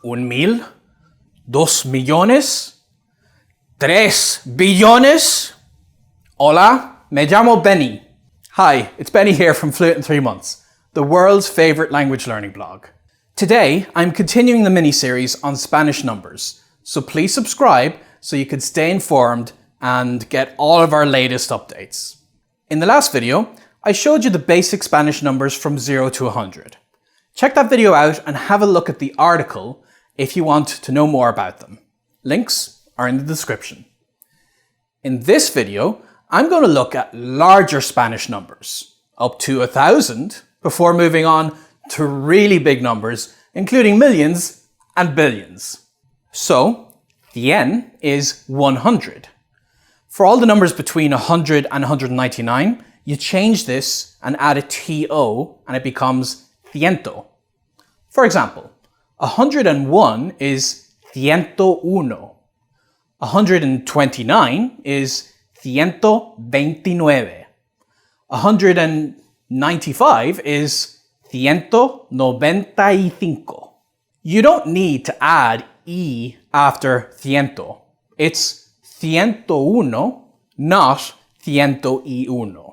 1,000,000, 2,000,000, 3,000,000,000. Hola, me llamo Benny. Hi, it's Benny here from Fluent in 3 Months, the world's favorite language learning blog. Today, I'm continuing the mini-series on Spanish numbers, so please subscribe so you can stay informed and get all of our latest updates. In the last video, I showed you the basic Spanish numbers from 0 to 100. Check that video out and have a look at the article if you want to know more about them. Links are in the description. In this video, I'm going to look at larger Spanish numbers, up to 1,000, before moving on to really big numbers, including millions and billions. So, 100 is 100. For all the numbers between 100 and 199, you change this and add a TO and it becomes ciento. For example, 101 is 101. 129 is 129. 195 is 195. You don't need to add E after ciento. It's 101, not 101.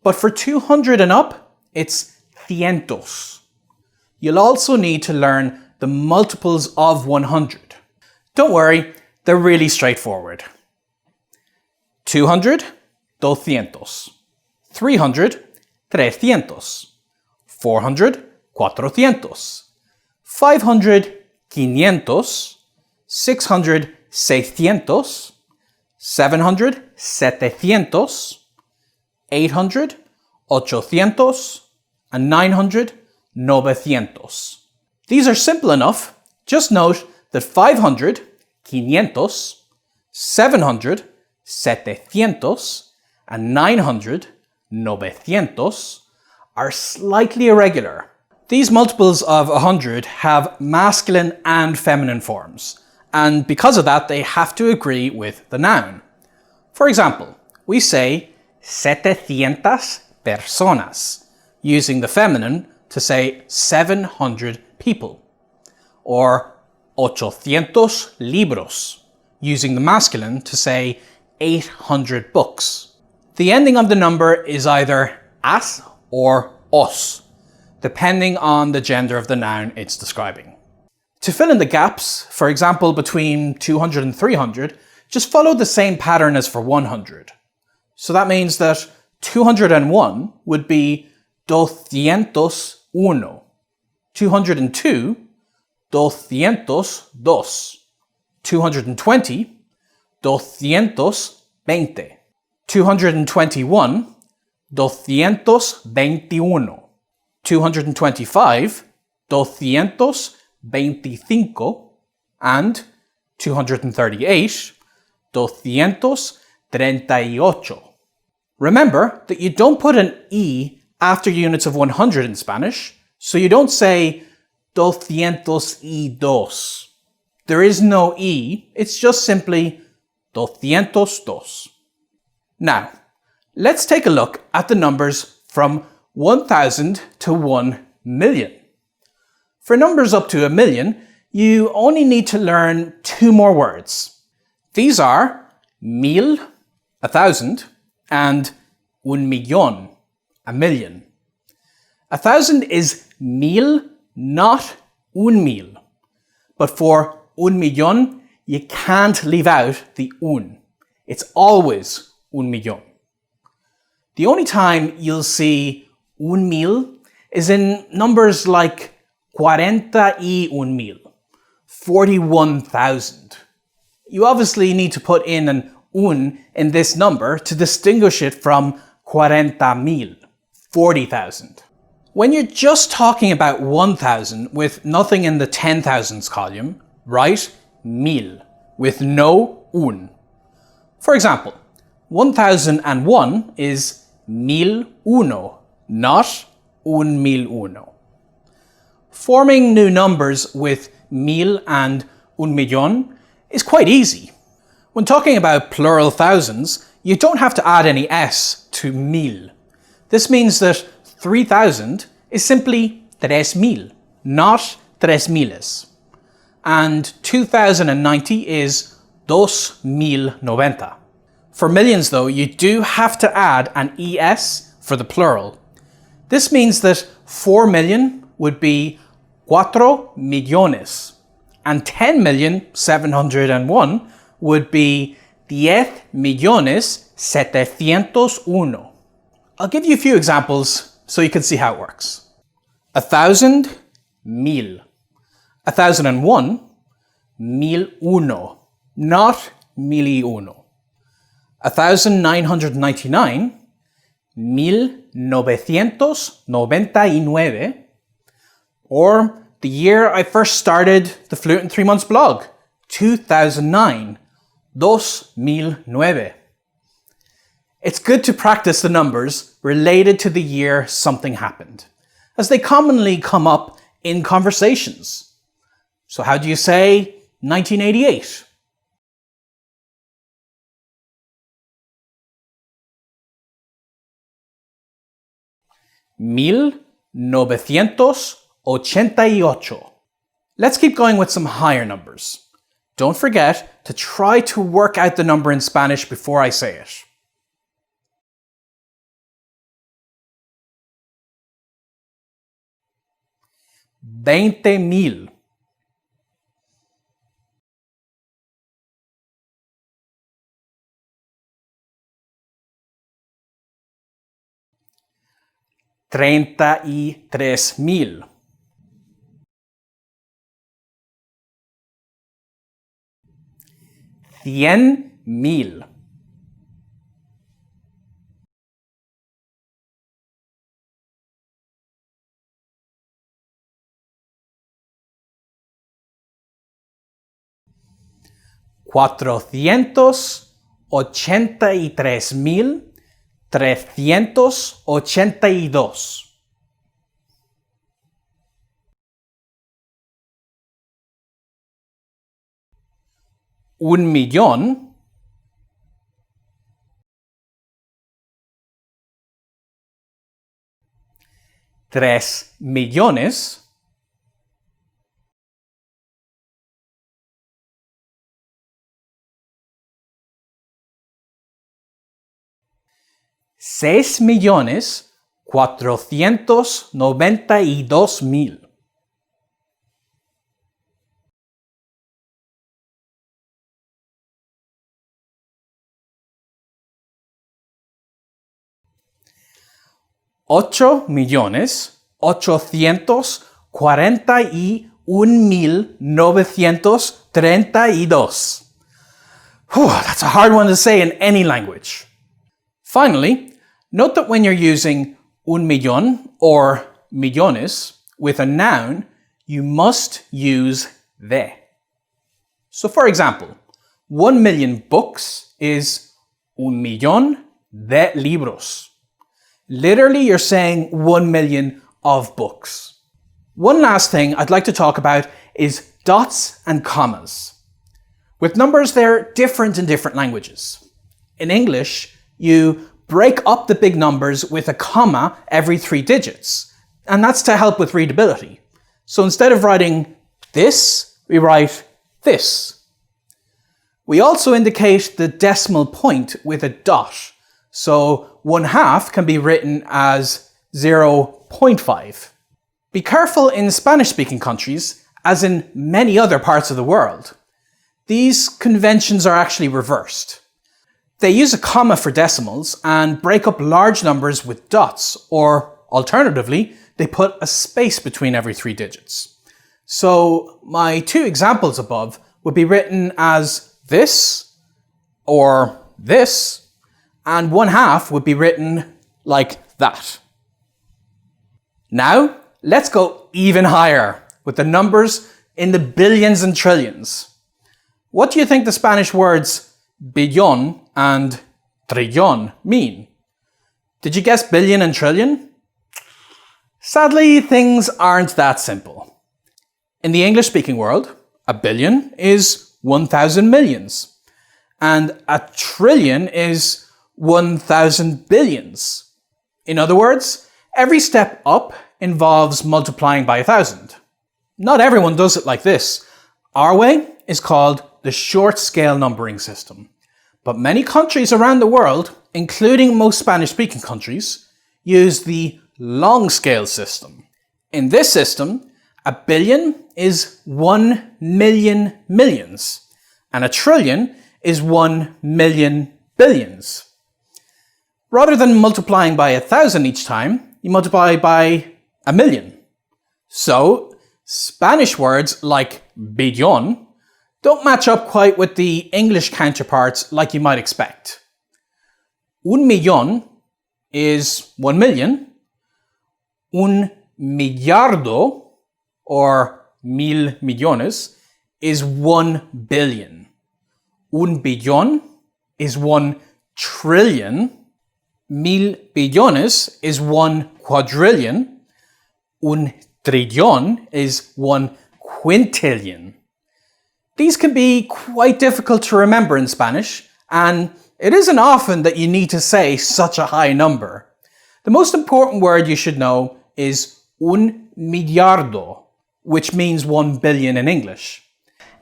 But for 200 and up, it's cientos. You'll also need to learn the multiples of 100. Don't worry, they're really straightforward. 200, 200. 300, 300. 400, 400. 500, 500. 600, 600. 700, 700. 800, 800. And 900, 900. These are simple enough. Just note that 500, 500, 700, 700, and 900, 900 are slightly irregular. These multiples of 100 have masculine and feminine forms, and because of that, they have to agree with the noun. For example, we say 700 personas, using the feminine to say 700 people, or 800 libros, using the masculine to say 800 books. The ending of the number is either as or os, depending on the gender of the noun it's describing. To fill in the gaps, for example between 200 and 300, just follow the same pattern as for 100. So that means that 201 would be 201. 202, 202. 220, 220. 221, 221. 225, 225. And 238, 238. Remember that you don't put an E after units of 100 in Spanish, so you don't say 202. There is no E, it's just simply 202. Now, let's take a look at the numbers from 1,000 to 1,000,000. For numbers up to 1,000,000, you only need to learn 2 more words. These are 1,000, 1,000, and 1,000,000, 1,000,000. 1,000 is 1,000, not 1,000. But for 1,000,000, you can't leave out the un. It's always 1,000,000. The only time you'll see 1,000 is in numbers like 41,000, 41,000. You obviously need to put in an un in this number to distinguish it from 40,000, 40,000. When you're just talking about 1,000 with nothing in the 10,000s column, write 1,000 with no un. For example, 1,001 is 1,001, not 1,001. Forming new numbers with 1,000 and 1,000,000 is quite easy. When talking about plural thousands, you don't have to add any s to 1,000. This means that 3,000 is simply 3,000, not 3,000. and 2090 is 2090. For millions though, you do have to add an ES for the plural. This means that 4 million would be 4 millones, and 10,701 would be 10,701. I'll give you a few examples so you can see how it works. 1,000, mil. 1,001, 1001, not miliuno. 1,999, 1999, or the year I first started the Fluent in 3 Months blog, 2009, 2009. It's good to practice the numbers related to the year something happened, as they commonly come up in conversations. So how do you say 1988? $1988. Let's keep going with some higher numbers. Don't forget to try to work out the number in Spanish before I say it. $20,000. $33,000. $100,000. $483,382. $1,000,000. $3,000,000. $6,492,000. $8,841,932. That's a hard one to say in any language. Finally, note that when you're using un millón or millones with a noun, you must use de. So for example, 1 million books is un millón de libros. Literally, you're saying 1 million of books. One last thing I'd like to talk about is dots and commas. With numbers, they're different in different languages. In English, you break up the big numbers with a comma every 3 digits, and that's to help with readability. So instead of writing this, we write this. We also indicate the decimal point with a dot. So 1/2 can be written as 0.5. Be careful in Spanish-speaking countries, as in many other parts of the world. These conventions are actually reversed. They use a comma for decimals and break up large numbers with dots, or alternatively, they put a space between every 3 digits. So my 2 examples above would be written as this or this, and 1/2 would be written like that. Now, let's go even higher with the numbers in the billions and trillions. What do you think the Spanish words billón and trillón mean? Did you guess billion and trillion? Sadly, things aren't that simple. In the English-speaking world, a billion is 1,000 millions, and a trillion is 1,000 billions. In other words, every step up involves multiplying by 1,000. Not everyone does it like this. Our way is called the short scale numbering system, but many countries around the world, including most Spanish-speaking countries, use the long scale system. In this system, a billion is 1 million millions, and a trillion is 1 million billions. Rather than multiplying by 1,000 each time, you multiply by 1,000,000. So, Spanish words like billón don't match up quite with the English counterparts like you might expect. Un millón is 1 million. Un millardo, or 1,000 millones, is 1 billion. Un billón is 1 trillion. 1,000 billones is 1 quadrillion. Un trillón is 1 quintillion. These can be quite difficult to remember in Spanish, and it isn't often that you need to say such a high number. The most important word you should know is un millardo, which means 1 billion in English.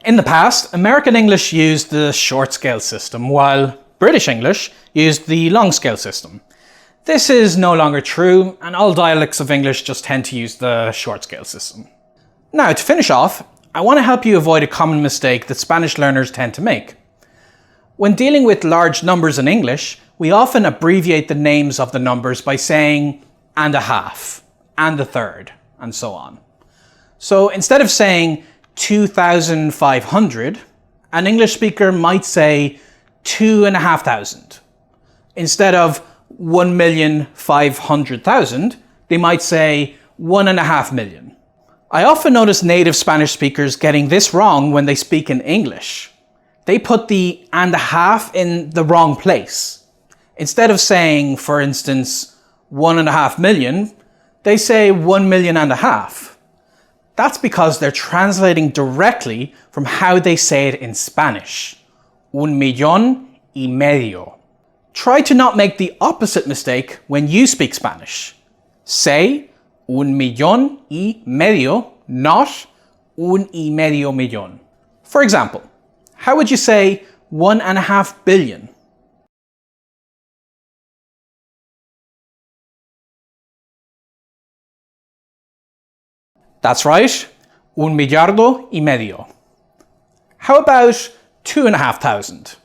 In the past, American English used the short scale system, while British English used the long scale system. This is no longer true, and all dialects of English just tend to use the short scale system. Now, to finish off, I want to help you avoid a common mistake that Spanish learners tend to make. When dealing with large numbers in English, we often abbreviate the names of the numbers by saying and a half, and a third, and so on. So instead of saying 2,500, an English speaker might say 2,500. Instead of 1,500,000, they might say 1.5 million. I often notice native Spanish speakers getting this wrong when they speak in English. They put the and a half in the wrong place. Instead of saying, for instance, 1.5 million, they say 1 million and a half. That's because they're translating directly from how they say it in Spanish. 1,500,000. Try to not make the opposite mistake when you speak Spanish. Say 1,500,000, not 1,500,000 millón. For example, how would you say 1.5 billion? That's right, 1,500,000,000. How about 2,500?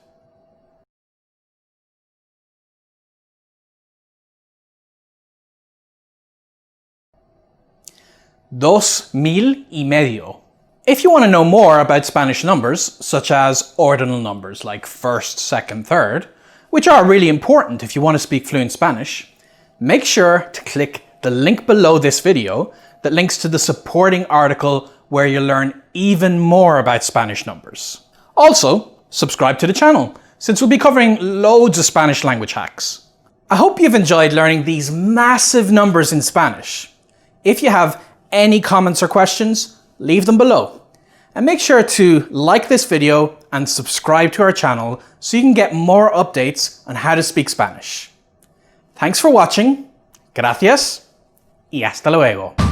2,500,000. If you want to know more about Spanish numbers, such as ordinal numbers like first, second, third, which are really important if you want to speak fluent Spanish, make sure to click the link below this video that links to the supporting article where you'll learn even more about Spanish numbers. Also, subscribe to the channel, since we'll be covering loads of Spanish language hacks. I hope you've enjoyed learning these massive numbers in Spanish. If you have any comments or questions, leave them below. And make sure to like this video and subscribe to our channel so you can get more updates on how to speak Spanish. Thanks for watching, gracias, y hasta luego.